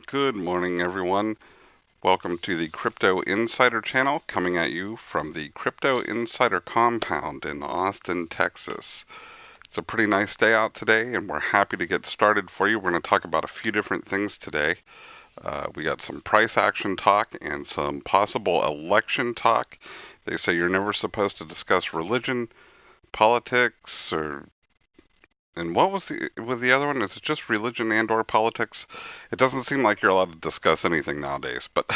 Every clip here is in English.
Good morning, everyone. Welcome to the Crypto Insider channel, coming at you from the Crypto Insider compound in Austin, Texas. It's a pretty nice day out today, and we're happy to get started for you. We're going to talk about a few different things today. We got some price action talk and some possible election talk. They say you're never supposed to discuss religion, politics, and what was the other one? Is it just religion and or politics? It doesn't seem like you're allowed to discuss anything nowadays, but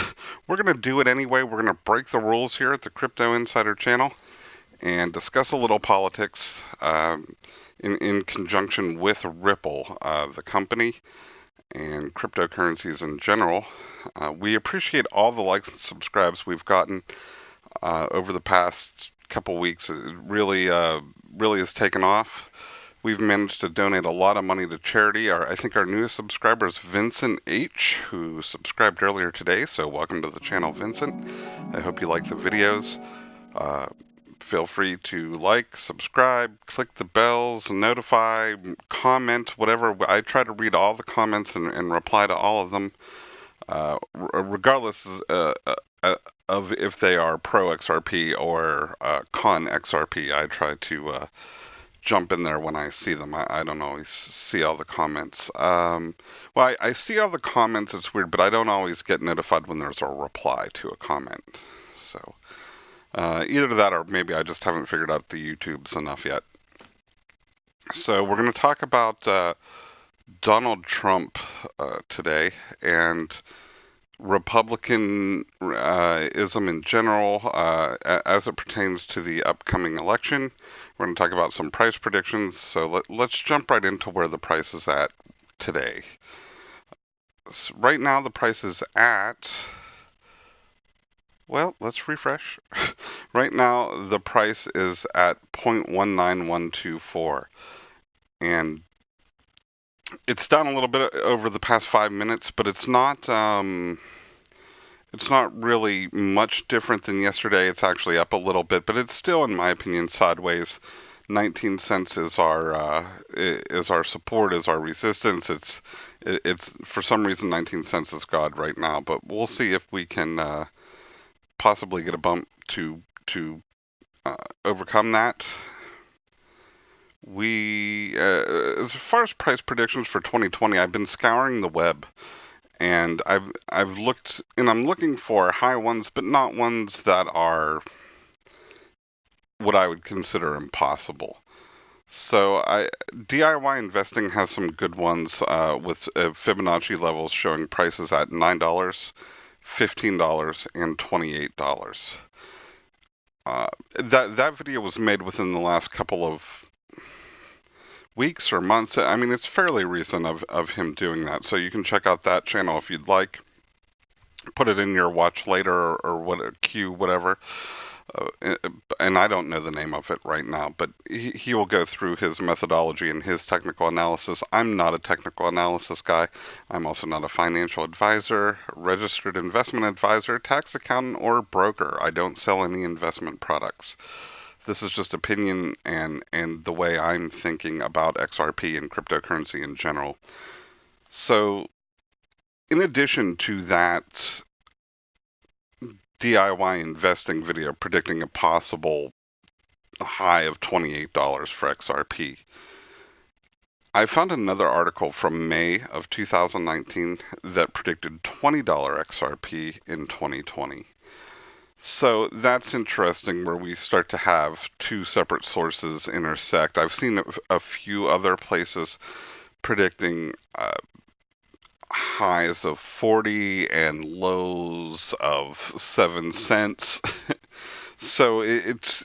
we're going to do it anyway. We're going to break the rules here at the Crypto Insider channel and discuss a little politics in conjunction with Ripple, the company, and cryptocurrencies in general. We appreciate all the likes and subscribes we've gotten over the past couple weeks. It really has taken off. We've managed to donate a lot of money to charity. I think our newest subscriber is Vincent H., who subscribed earlier today. So welcome to the channel, Vincent. I hope you like the videos. Uh, Feel free to like, subscribe, click the bells, notify, comment, whatever. I try to read all the comments and reply to all of them, regardless of if they are pro XRP or con XRP. I try to jump in there when I see them. I don't always see all the comments. I see all the comments. It's weird, but I don't always get notified when there's a reply to a comment. So either that or maybe I just haven't figured out the YouTubes enough yet. So we're going to talk about Donald Trump today and Republicanism in general as it pertains to the upcoming election. We're going to talk about some price predictions. So let's jump right into where the price is at today. So right now, the price is at, well, let's refresh. Right now, the price is at 0.19124. And it's down a little bit over the past 5 minutes, but it's not really much different than yesterday. It's actually up a little bit, but it's still, in my opinion, sideways. 19 cents is our support, is our resistance. It's for some reason 19 cents is God right now, but we'll see if we can possibly get a bump to overcome that. As far as price predictions for 2020, I've been scouring the web, and I've looked, and I'm looking for high ones, but not ones that are what I would consider impossible. So DIY investing has some good ones with Fibonacci levels showing prices at $9, $15, and $28. That video was made within the last couple of weeks or months. I mean, it's fairly recent of him doing that. So you can check out that channel if you'd like. Put it in your watch later or what queue, whatever. And I don't know the name of it right now, but he will go through his methodology and his technical analysis. I'm not a technical analysis guy. I'm also not a financial advisor, registered investment advisor, tax accountant, or broker. I don't sell any investment products. This is just opinion and the way I'm thinking about XRP and cryptocurrency in general. So, in addition to that DIY investing video predicting a possible high of $28 for XRP, I found another article from May of 2019 that predicted $20 XRP in 2020. So that's interesting where we start to have two separate sources intersect. I've seen a few other places predicting highs of 40 and lows of 7 cents. So it's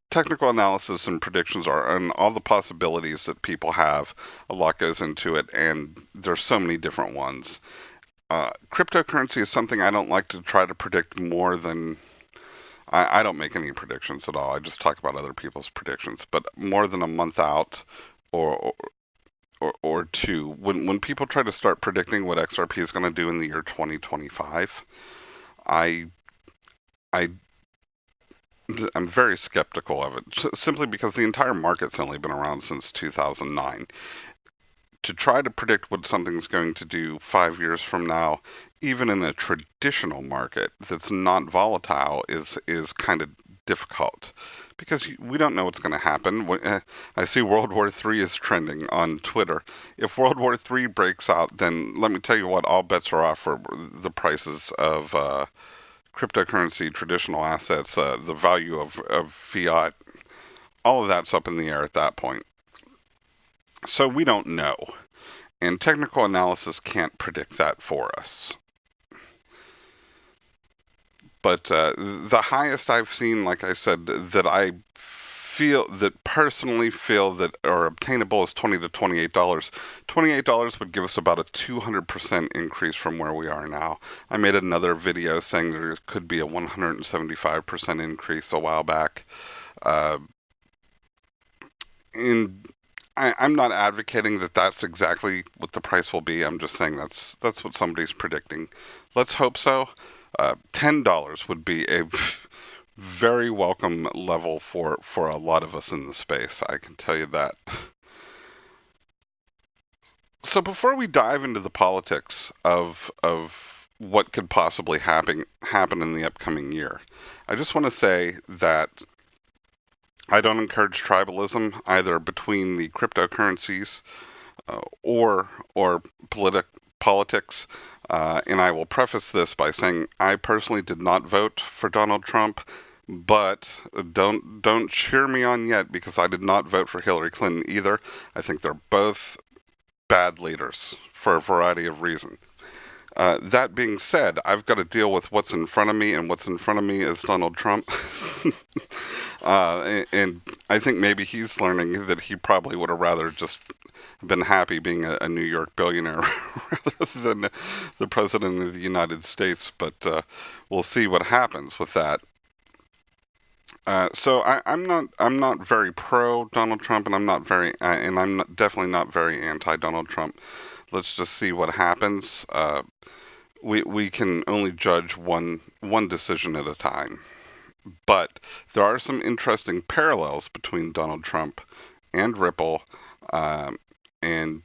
technical analysis and predictions are, and all the possibilities that people have, a lot goes into it, and there's so many different ones. Cryptocurrency is something I don't like to try to predict more than I don't make any predictions at all. I just talk about other people's predictions, but more than a month out or or two. When people try to start predicting what XRP is going to do in the year 2025, I I I'm very skeptical of it, simply because the entire market's only been around since 2009. to try to predict what something's going to do 5 years from now, even in a traditional market that's not volatile, is kind of difficult because we don't know what's going to happen. I see World War III is trending on Twitter. If World War III breaks out, then let me tell you what, all bets are off for the prices of cryptocurrency, traditional assets, the value of fiat. All of that's up in the air at that point. So we don't know. And technical analysis can't predict that for us. But the highest I've seen, like I said, that personally feel that are obtainable is $20 to $28. $28 would give us about a 200% increase from where we are now. I made another video saying there could be a 175% increase a while back. And I'm not advocating that that's exactly what the price will be. I'm just saying that's what somebody's predicting. Let's hope so. $10 would be a very welcome level for a lot of us in the space. I can tell you that. So before we dive into the politics of what could possibly happen in the upcoming year, I just want to say that I don't encourage tribalism either between the cryptocurrencies or politics. And I will preface this by saying I personally did not vote for Donald Trump, but don't cheer me on yet because I did not vote for Hillary Clinton either. I think they're both bad leaders for a variety of reasons. That being said, I've got to deal with what's in front of me, and what's in front of me is Donald Trump. And I think maybe he's learning that he probably would have rather just been happy being a New York billionaire rather than the president of the United States. But we'll see what happens with that. So I'm not very pro Donald Trump, and I'm definitely not very anti Donald Trump. Let's just see what happens. We can only judge one decision at a time. But there are some interesting parallels between Donald Trump and Ripple, and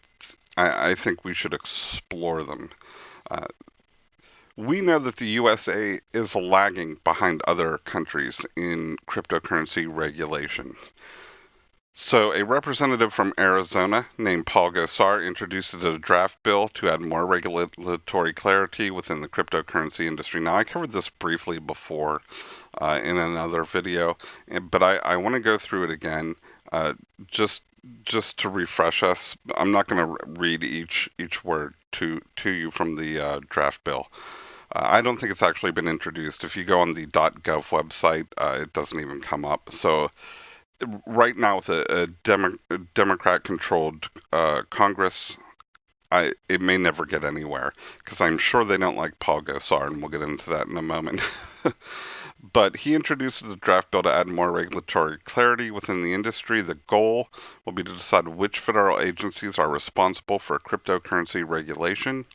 I think we should explore them. We know that the USA is lagging behind other countries in cryptocurrency regulation. So a representative from Arizona named Paul Gosar introduced a draft bill to add more regulatory clarity within the cryptocurrency industry. Now, I covered this briefly before in another video, but I want to go through it again just to refresh us. I'm not going to read each word to you from the draft bill. I don't think it's actually been introduced. If you go on the .gov website, it doesn't even come up. So right now, with a Democrat-controlled Congress, it may never get anywhere because I'm sure they don't like Paul Gosar, and we'll get into that in a moment. But he introduces a draft bill to add more regulatory clarity within the industry. The goal will be to decide which federal agencies are responsible for cryptocurrency regulation.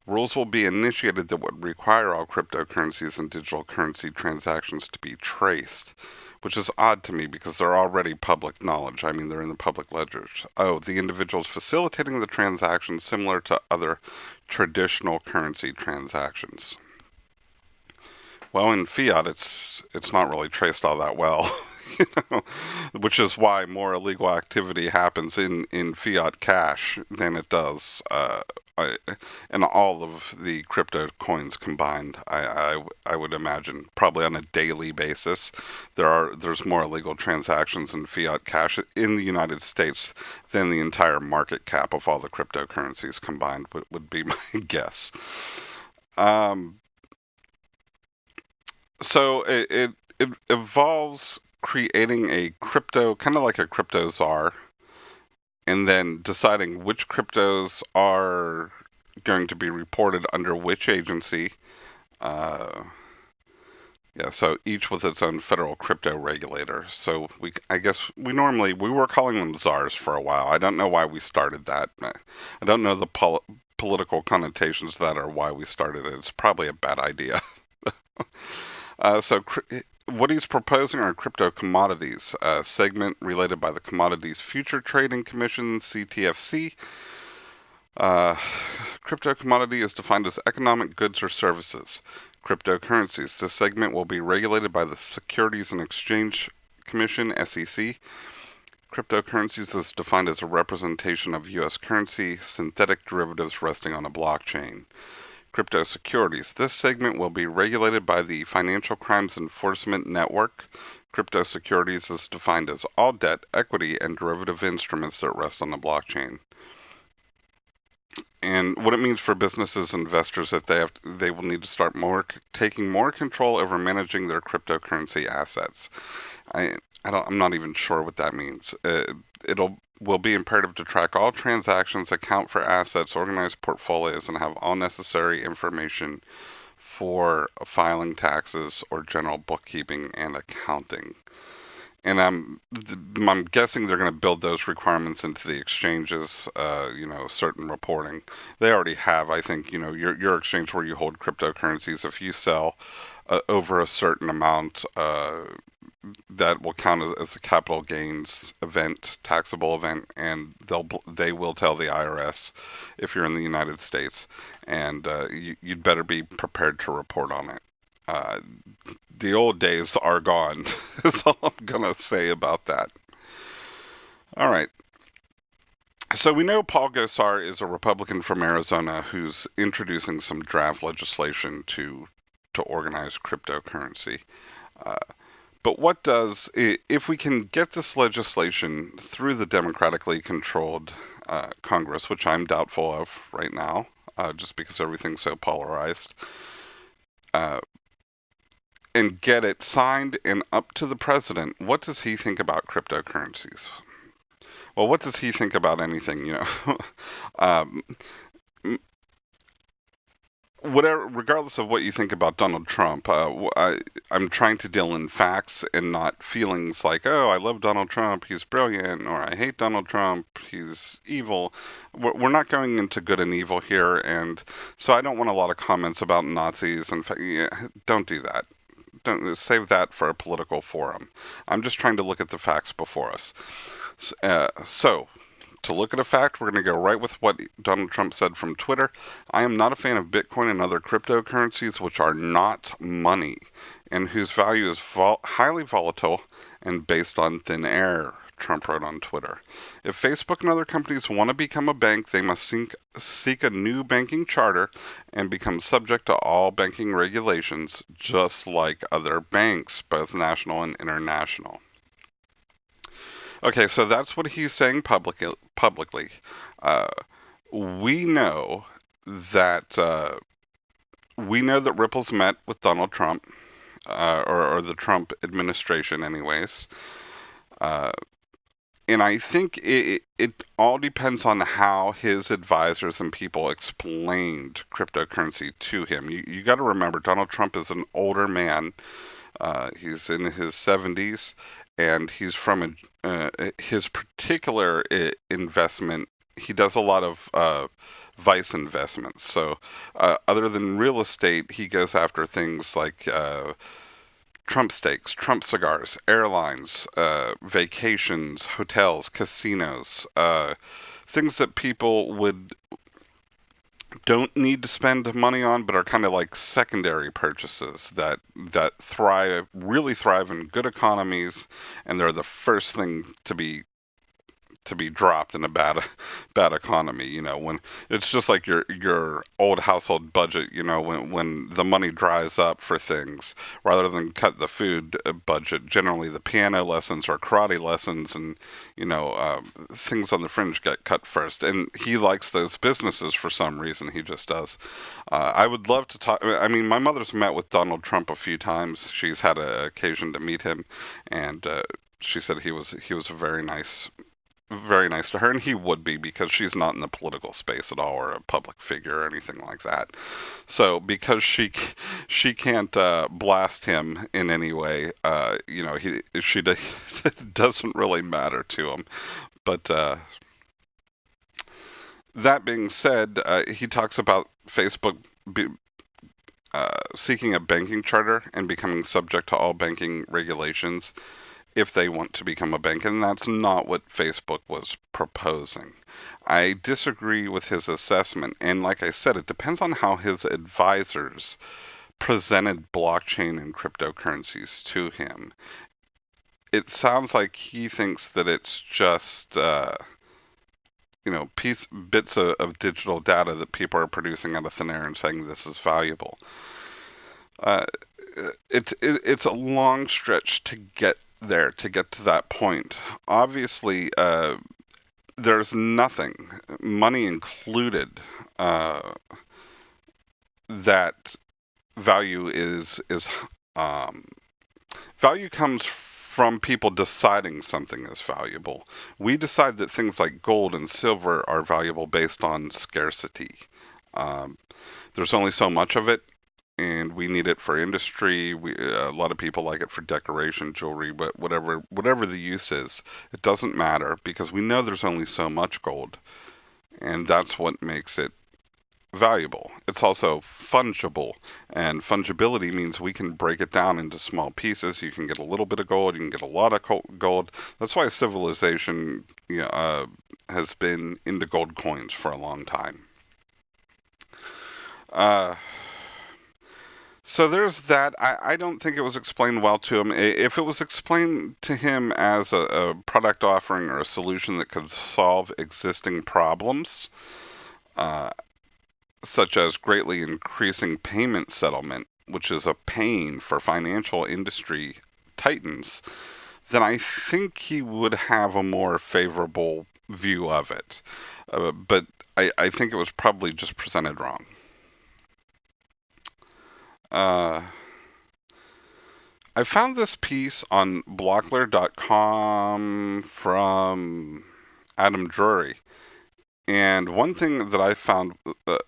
Rules will be initiated that would require all cryptocurrencies and digital currency transactions to be traced, which is odd to me because they're already public knowledge. I mean, they're in the public ledgers. Oh, the individuals facilitating the transactions similar to other traditional currency transactions. Well, in fiat, it's not really traced all that well, which is why more illegal activity happens in fiat cash than it does in all of the crypto coins combined. I would imagine probably on a daily basis there's more illegal transactions in fiat cash in the United States than the entire market cap of all the cryptocurrencies combined would be my guess. So it involves creating a crypto, kind of like a crypto czar, and then deciding which cryptos are going to be reported under which agency. So each with its own federal crypto regulator. So I guess we were calling them czars for a while. I don't know why we started that. I don't know the political connotations of that or why we started it. It's probably a bad idea. So what he's proposing are crypto commodities, a segment related by the Commodities Future Trading Commission, CTFC, Uh, Crypto commodity is defined as economic goods or services. Cryptocurrencies. This segment will be regulated by the Securities and Exchange Commission, SEC. Cryptocurrencies is defined as a representation of U.S. currency, synthetic derivatives resting on a blockchain. Crypto securities. This segment will be regulated by the Financial Crimes Enforcement Network. Crypto securities is defined as all debt, equity, and derivative instruments that rest on the blockchain. And what it means for businesses and investors that they will need to start taking more control over managing their cryptocurrency assets. I'm not even sure what that means. It'll will be imperative to track all transactions, account for assets, organize portfolios, and have all necessary information for filing taxes or general bookkeeping and accounting. And I'm guessing they're going to build those requirements into the exchanges. Certain reporting they already have. I think your exchange where you hold cryptocurrencies. If you sell over a certain amount, that will count as a capital gains event, taxable event, and they will tell the IRS if you're in the United States, and you'd better be prepared to report on it. Uh, the old days are gone. Is all I'm gonna say about that. All right. So we know Paul Gosar is a Republican from Arizona who's introducing some draft legislation to organize cryptocurrency. Uh, but what does if we can get this legislation through the democratically controlled Congress, which I'm doubtful of right now, just because everything's so polarized. Uh, and get it signed and up to the president, what does he think about cryptocurrencies? Well, what does he think about anything? um, whatever, regardless of what you think about Donald Trump, I'm trying to deal in facts and not feelings like, oh, I love Donald Trump, he's brilliant, or I hate Donald Trump, he's evil. We're not going into good and evil here, and so I don't want a lot of comments about Nazis. And don't do that. Don't save that for a political forum. I'm just trying to look at the facts before us. So, to look at a fact, we're going to go right with what Donald Trump said from Twitter. I am not a fan of Bitcoin and other cryptocurrencies which are not money and whose value is highly volatile and based on thin air. Trump wrote on Twitter. If Facebook and other companies want to become a bank, they must seek a new banking charter and become subject to all banking regulations, just like other banks, both national and international. Okay, so that's what he's saying publicly. Uh, we know that Ripple's met with Donald Trump, or the Trump administration, anyways. Uh, And I think it all depends on how his advisors and people explained cryptocurrency to him. You got to remember, Donald Trump is an older man. He's in his 70s, and he's from his particular investment. He does a lot of vice investments. So, other than real estate, he goes after things like Trump steaks, Trump cigars, airlines, vacations, hotels, casinos, things that people don't need to spend money on, but are kind of like secondary purchases that really thrive in good economies, and they're the first thing to be dropped in a bad economy. When it's just like your old household budget. When the money dries up for things, rather than cut the food budget, generally the piano lessons or karate lessons and things on the fringe get cut first. And he likes those businesses for some reason. He just does. I would love to talk. I mean, my mother's met with Donald Trump a few times. She's had an occasion to meet him, and she said he was very nice to her, and he would be because she's not in the political space at all or a public figure or anything like that. So because she can't blast him in any way, it doesn't really matter to him. But that being said, he talks about Facebook seeking a banking charter and becoming subject to all banking regulations. if they want to become a bank, and that's not what Facebook was proposing. I disagree with his assessment, and like I said, it depends on how his advisors presented blockchain and cryptocurrencies to him. It sounds like he thinks that it's just bits of digital data that people are producing out of thin air and saying this is valuable. Uh, it's a long stretch to get there, to get to that point. Obviously, there's nothing, money included, that value is um, value comes from people deciding something is valuable. We decide that things like gold and silver are valuable based on scarcity. Um, there's only so much of it, and we need it for industry. A lot of people like it for decoration, jewelry, but whatever the use is, it doesn't matter because we know there's only so much gold, and that's what makes it valuable. It's also fungible, and fungibility means we can break it down into small pieces. You can get a little bit of gold, you can get a lot of gold. That's why civilization has been into gold coins for a long time. Uh, so there's that. I don't think it was explained well to him. If it was explained to him as a product offering or a solution that could solve existing problems, uh, such as greatly increasing payment settlement, which is a pain for financial industry titans, then I think he would have a more favorable view of it. But I think it was probably just presented wrong. Uh, I found this piece on blockler.com from Adam Drury. And one thing that I found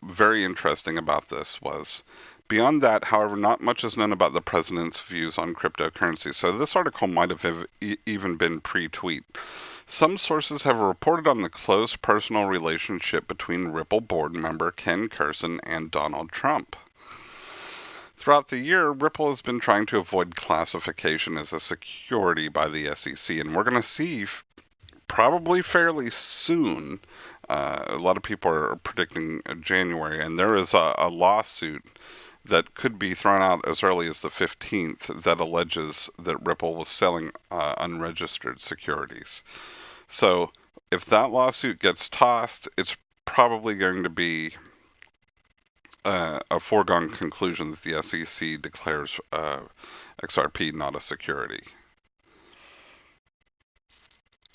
very interesting about this was, beyond that, however, not much is known about the president's views on cryptocurrency. So this article might have even been pre-tweet. Some sources have reported on the close personal relationship between Ripple board member Ken Kersen and Donald Trump. Throughout the year, Ripple has been trying to avoid classification as a security by the SEC, and we're going to see probably fairly soon. A lot of people are predicting January, and there is a lawsuit that could be thrown out as early as the 15th that alleges that Ripple was selling unregistered securities. So if that lawsuit gets tossed, it's probably going to be a foregone conclusion that the SEC declares XRP not a security.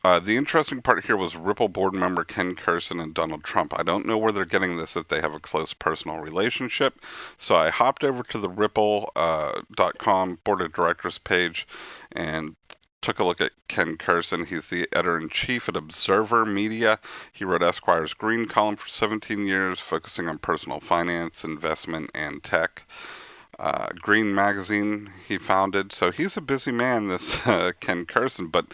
The interesting part here was Ripple board member Ken Kersen and Donald Trump. I don't know where they're getting this, that they have a close personal relationship. So I hopped over to the Ripple.com board of directors page and took a look at Ken Kersen. He's the editor-in-chief at Observer Media. He wrote Esquire's Green column for 17 years, focusing on personal finance, investment, and tech. Green Magazine he founded. So he's a busy man, this Ken Kersen. But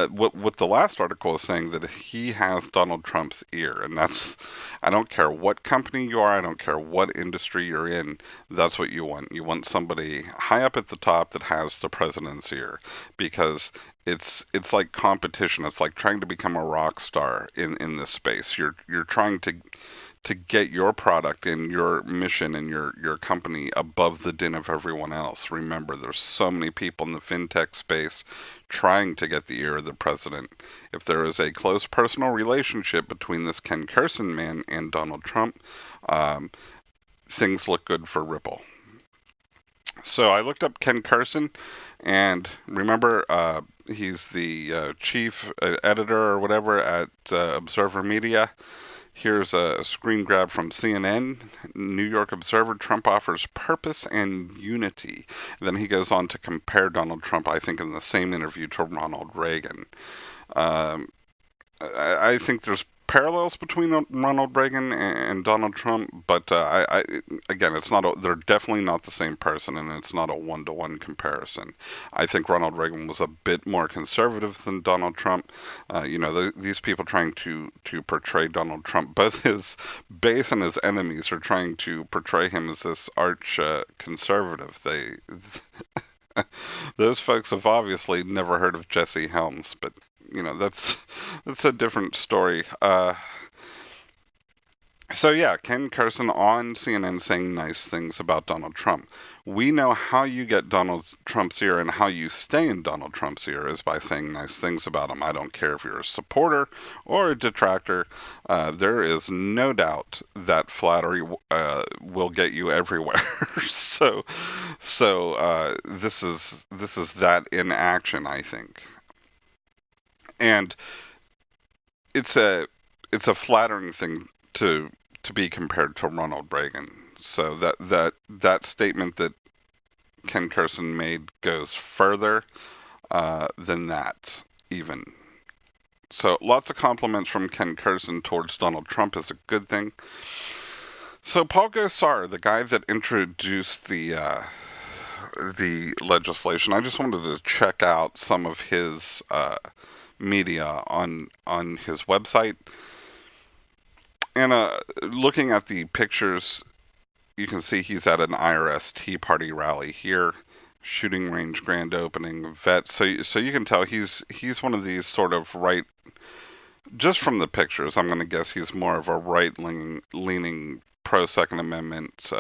what the last article is saying, that he has Donald Trump's ear, and that's, I don't care what company you are, I don't care what industry you're in, that's what you want. You want somebody high up at the top that has the president's ear, because it's like competition. It's like trying to become a rock star in this space. You're trying to get your product and your mission and your company above the din of everyone else. Remember, there's so many people in the fintech space trying to get the ear of the president. If there is a close personal relationship between this Ken Kersen man and Donald Trump, things look good for Ripple. So I looked up Ken Kersen, and remember, he's the chief editor or whatever at Observer Media. Here's a screen grab from CNN, New York Observer. Trump offers purpose and unity. And then he goes on to compare Donald Trump, I think, in the same interview to Ronald Reagan. I think there's parallels between Ronald Reagan and Donald Trump, but again, they're definitely not the same person, and it's not a one-to-one comparison. I think Ronald Reagan was a bit more conservative than Donald Trump. These people trying to portray Donald Trump, both his base and his enemies are trying to portray him as this arch conservative. Those folks have obviously never heard of Jesse Helms, but that's a different story. So yeah, Ken Carson on CNN saying nice things about Donald Trump. We know how you get Donald Trump's ear and how you stay in Donald Trump's ear is by saying nice things about him. I don't care if you're a supporter or a detractor. There is no doubt that flattery will get you everywhere. So this is that in action, I think, and it's a it's a flattering thing to be compared to Ronald Reagan. So that statement that Ken Carson made goes further than that even. So lots of compliments from Ken Carson towards Donald Trump is a good thing. So Paul Gosar, the guy that introduced the legislation, I just wanted to check out some of his media on his website. And looking at the pictures, you can see he's at an IRS Tea Party rally here, shooting range grand opening, vet. So you can tell he's one of these sort of right. Just from the pictures, I'm going to guess he's more of a right-leaning pro Second Amendment,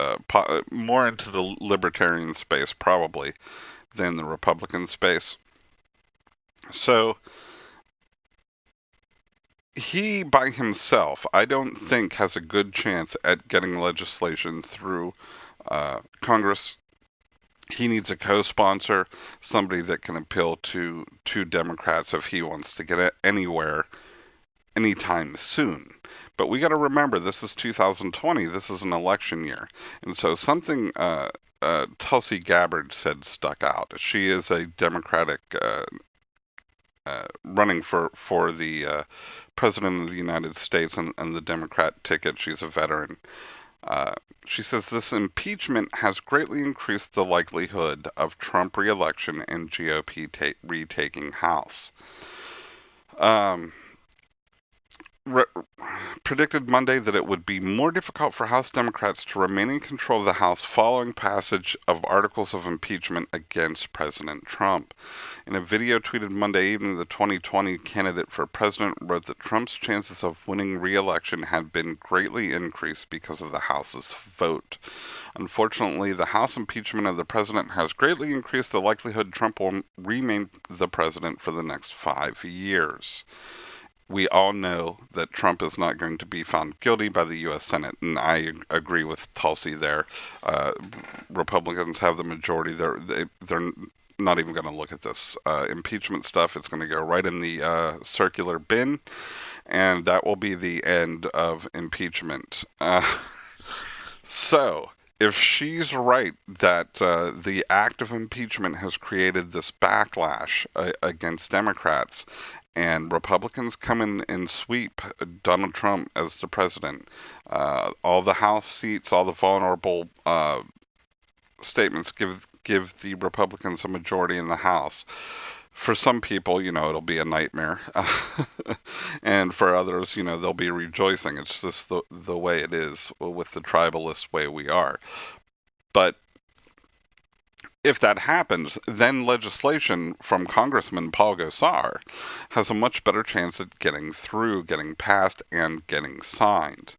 more into the libertarian space probably than the Republican space. So he by himself, I don't think, has a good chance at getting legislation through Congress. He needs a co-sponsor, somebody that can appeal to Democrats if he wants to get it anywhere anytime soon. But we got to remember, this is 2020. This is an election year, and so something Tulsi Gabbard said stuck out. She is a Democratic running for the president of the United States and the Democrat ticket. She's a veteran. She says this impeachment has greatly increased the likelihood of Trump re-election and GOP retaking House. Predicted Monday that it would be more difficult for House Democrats to remain in control of the House following passage of articles of impeachment against President Trump. In a video tweeted Monday evening, the 2020 candidate for president wrote that Trump's chances of winning re-election had been greatly increased because of the House's vote. Unfortunately, the House impeachment of the president has greatly increased the likelihood Trump will remain the president for the next 5 years. We all know that Trump is not going to be found guilty by the U.S. Senate, and I agree with Tulsi there. Republicans have the majority. They're not even going to look at this impeachment stuff. It's going to go right in the circular bin, and that will be the end of impeachment. So, if she's right that the act of impeachment has created this backlash against Democrats, and Republicans come in and sweep Donald Trump as the president, all the House seats, all the vulnerable statements give the Republicans a majority in the House. For some people, it'll be a nightmare, and for others, they'll be rejoicing. It's just the way it is with the tribalist way we are. But if that happens, then legislation from Congressman Paul Gosar has a much better chance at getting through, getting passed, and getting signed.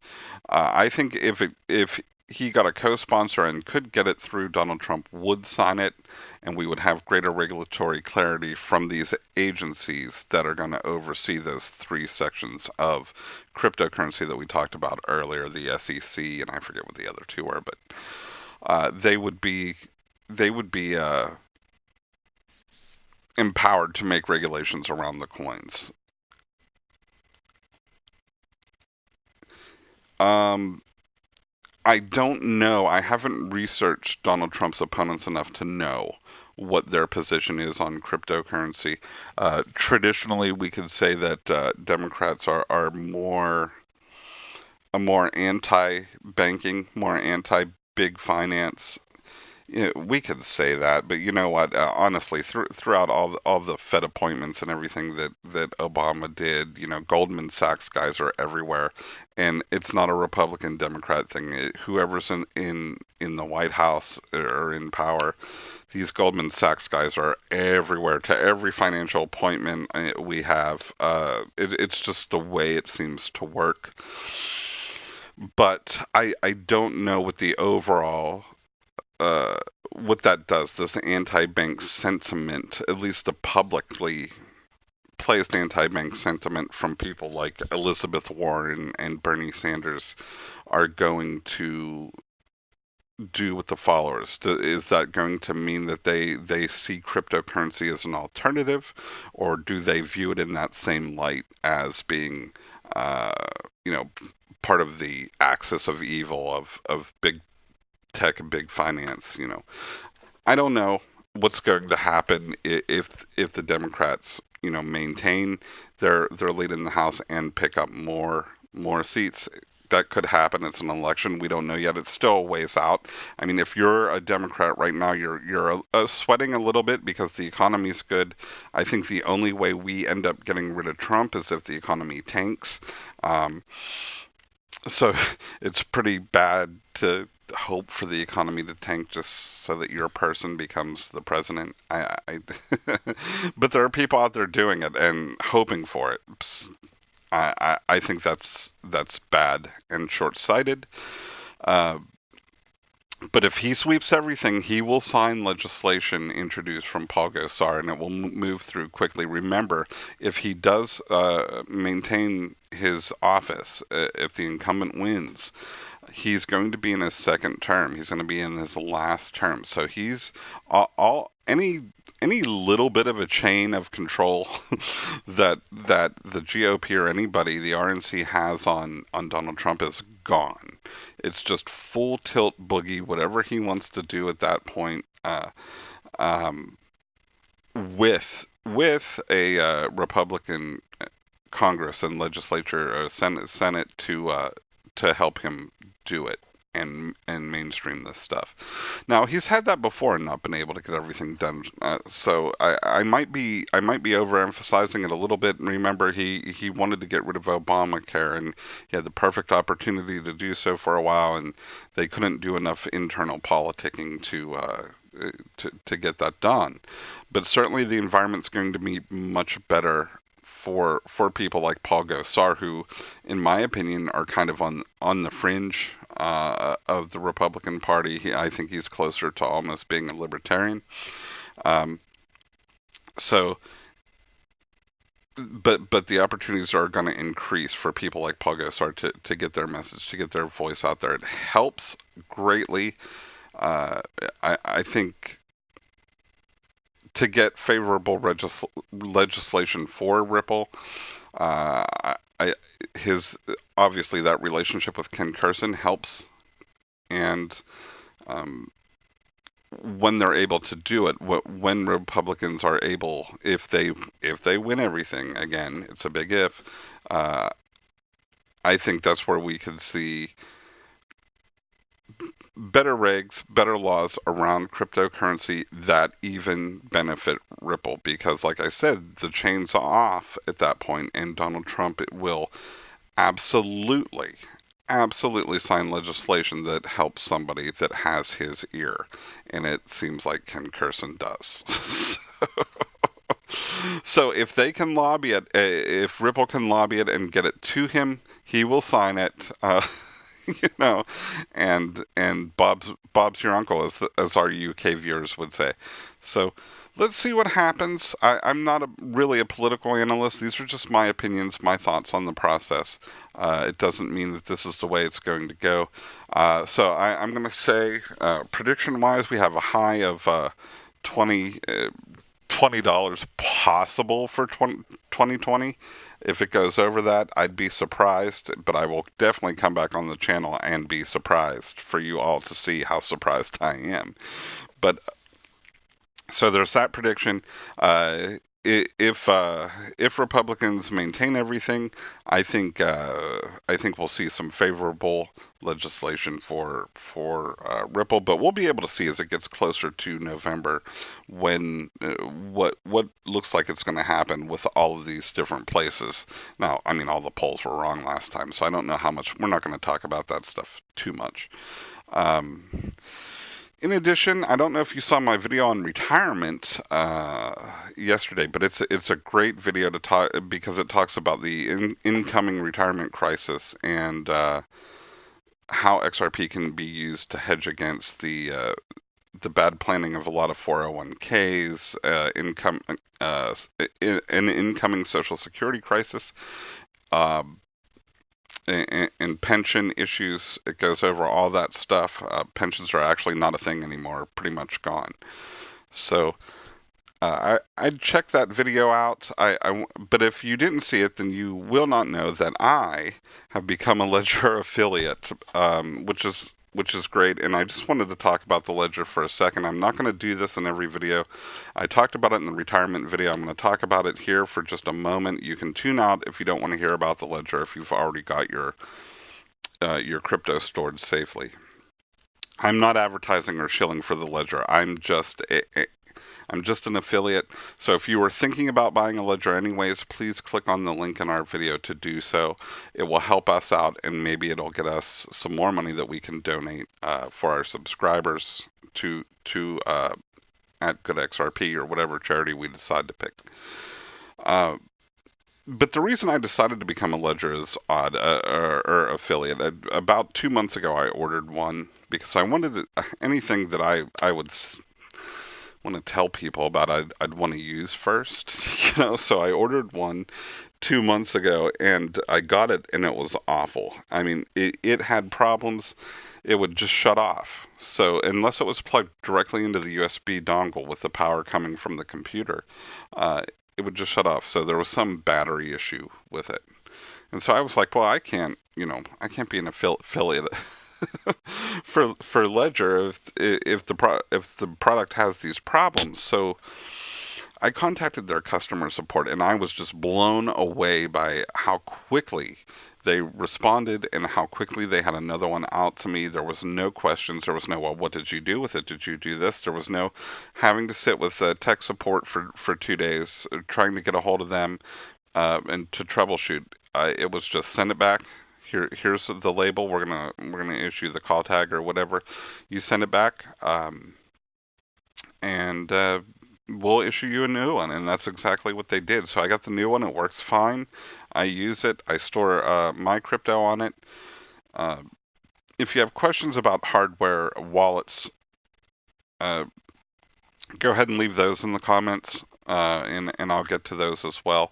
I think if he got a co-sponsor and could get it through, Donald Trump would sign it, and we would have greater regulatory clarity from these agencies that are going to oversee those 3 sections of cryptocurrency that we talked about earlier, the SEC, and I forget what the other 2 were, but they would be empowered to make regulations around the coins. I don't know. I haven't researched Donald Trump's opponents enough to know what their position is on cryptocurrency. Traditionally, we could say that Democrats are more anti-banking, more anti-big finance. Yeah, we could say that, but you know what? Honestly, throughout all the Fed appointments and everything that Obama did, Goldman Sachs guys are everywhere, and it's not a Republican Democrat thing. Whoever's in the White House or in power, these Goldman Sachs guys are everywhere to every financial appointment we have. It's just the way it seems to work. But I don't know what the overall uh, what that does, this anti-bank sentiment, at least the publicly placed anti-bank sentiment from people like Elizabeth Warren and Bernie Sanders, are going to do with the followers. Is that going to mean that they see cryptocurrency as an alternative, or do they view it in that same light as being, uh, you know, part of the axis of evil of big tech and big finance? I don't know what's going to happen if the Democrats, maintain their lead in the House and pick up more seats. That could happen. It's an election. We don't know yet. It's still a ways out. I mean, if you're a Democrat right now, you're sweating a little bit because the economy's good. I think the only way we end up getting rid of Trump is if the economy tanks. Um, so it's pretty bad to hope for the economy to tank just so that your person becomes the president. But there are people out there doing it and hoping for it. I think that's bad and short-sighted. Uh, but if he sweeps everything, he will sign legislation introduced from Paul Gosar, and it will move through quickly. Remember, if he does maintain his office, if the incumbent wins, he's going to be in his second term. He's going to be in his last term. So he's any little bit of a chain of control that the GOP or anybody, the RNC, has on Donald Trump is gone. It's just full tilt boogie, whatever he wants to do at that point, um, with a Republican Congress and legislature, Senate to help him do it and mainstream this stuff. Now he's had that before and not been able to get everything done. So I might be overemphasizing it a little bit. Remember, he wanted to get rid of Obamacare, and he had the perfect opportunity to do so for a while, and they couldn't do enough internal politicking to get that done. But certainly the environment's going to be much better for people like Paul Gosar, who, in my opinion, are kind of on the fringe of the Republican Party. I think he's closer to almost being a libertarian. Um, so, but the opportunities are going to increase for people like Paul Gosar to get their message, to get their voice out there. It helps greatly. I think to get favorable legislation for Ripple, his obviously that relationship with Ken Carson helps, and um, when they're able to do it, when Republicans are able, if they win everything again, it's a big if. Uh, I think that's where we could see better regs, better laws around cryptocurrency that even benefit Ripple. Because, like I said, the chain's off at that point, and Donald Trump will absolutely, absolutely sign legislation that helps somebody that has his ear. And it seems like Ken Carson does. So if they can lobby it, if Ripple can lobby it and get it to him, he will sign it. You know, and Bob's your uncle, as our UK viewers would say. So let's see what happens. I'm not really a political analyst. These are just my opinions, my thoughts on the process. It doesn't mean that this is the way it's going to go. So I'm going to say, prediction-wise, we have a high of 20. $20 possible for 2020. If it goes over that, I'd be surprised, but I will definitely come back on the channel and be surprised for you all to see how surprised I am. But so there's that prediction. if Republicans maintain everything, I think we'll see some favorable legislation for Ripple, but we'll be able to see as it gets closer to November when what looks like it's going to happen with all of these different places. Now, I mean, all the polls were wrong last time, so I don't know how much. We're not going to talk about that stuff too much. Um, in addition, I don't know if you saw my video on retirement yesterday, but it's a great video to talk because it talks about the incoming retirement crisis and how XRP can be used to hedge against the bad planning of a lot of 401ks, an incoming Social Security crisis. Um, and pension issues. It goes over all that stuff. Pensions are actually not a thing anymore, pretty much gone. So I'd check that video out. But if you didn't see it, then you will not know that I have become a Ledger affiliate, which is great. And I just wanted to talk about the Ledger for a second. I'm not going to do this in every video. I talked about it in the retirement video. I'm going to talk about it here for just a moment. You can tune out if you don't want to hear about the Ledger if you've already got your crypto stored safely. I'm not advertising or shilling for the Ledger. I'm just an affiliate. So if you were thinking about buying a Ledger anyways, please click on the link in our video to do so. It will help us out, and maybe it'll get us some more money that we can donate for our subscribers to at Good XRP or whatever charity we decide to pick. But the reason I decided to become a Ledger is odd, or affiliate. About 2 months ago, I ordered one because I wanted anything that I would want to tell people about. I'd want to use first, So I ordered one 2 months ago, and I got it, and it was awful. I mean, it had problems. It would just shut off. So unless it was plugged directly into the USB dongle with the power coming from the computer, it would just shut off. So there was some battery issue with it. And so I was like, well, I can't be an affiliate for Ledger if the product has these problems. So I contacted their customer support, and I was just blown away by how quickly they responded and how quickly they had another one out to me. There was no questions. There was no, well, what did you do with it? Did you do this? There was no having to sit with tech support for 2 days trying to get a hold of them and to troubleshoot. It was just send it back. Here's the label. We're gonna issue the call tag or whatever. You send it back, and we'll issue you a new one. And that's exactly what they did. So I got the new one. It works fine. I use it. I store my crypto on it. If you have questions about hardware wallets, go ahead and leave those in the comments, and I'll get to those as well.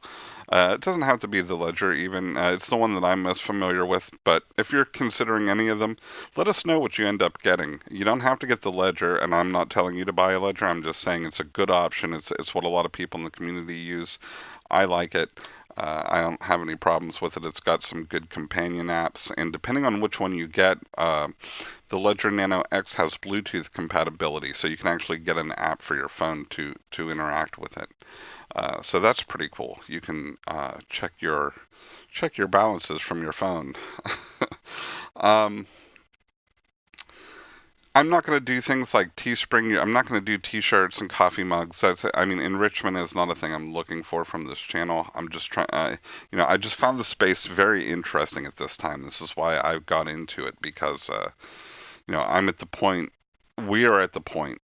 It doesn't have to be the Ledger even. It's the one that I'm most familiar with, but if you're considering any of them, let us know what you end up getting. You don't have to get the Ledger, and I'm not telling you to buy a Ledger. I'm just saying it's a good option. It's what a lot of people in the community use. I like it. I don't have any problems with it. It's got some good companion apps, and depending on which one you get, the Ledger Nano X has Bluetooth compatibility, so you can actually get an app for your phone to interact with it. So that's pretty cool. You can check your balances from your phone. I'm not going to do things like Teespring. I'm not going to do T-shirts and coffee mugs. Enrichment is not a thing I'm looking for from this channel. I'm just trying. I just found the space very interesting at this time. This is why I got into it because, I'm at the point. We are at the point,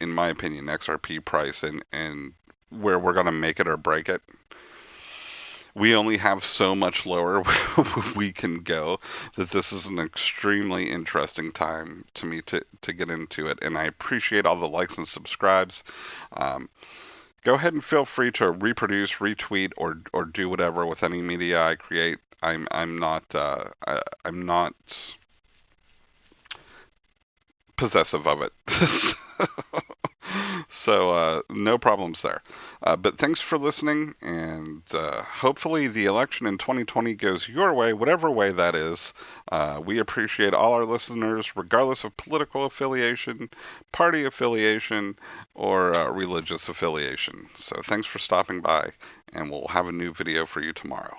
in my opinion, XRP price and where we're going to make it or break it. We only have so much lower we can go that this is an extremely interesting time to me to get into it. And I appreciate all the likes and subscribes. Go ahead and feel free to reproduce, retweet, or do whatever with any media I create. I'm not possessive of it. So no problems there. But thanks for listening, and hopefully the election in 2020 goes your way, whatever way that is. We appreciate all our listeners, regardless of political affiliation, party affiliation, or religious affiliation. So thanks for stopping by, and we'll have a new video for you tomorrow.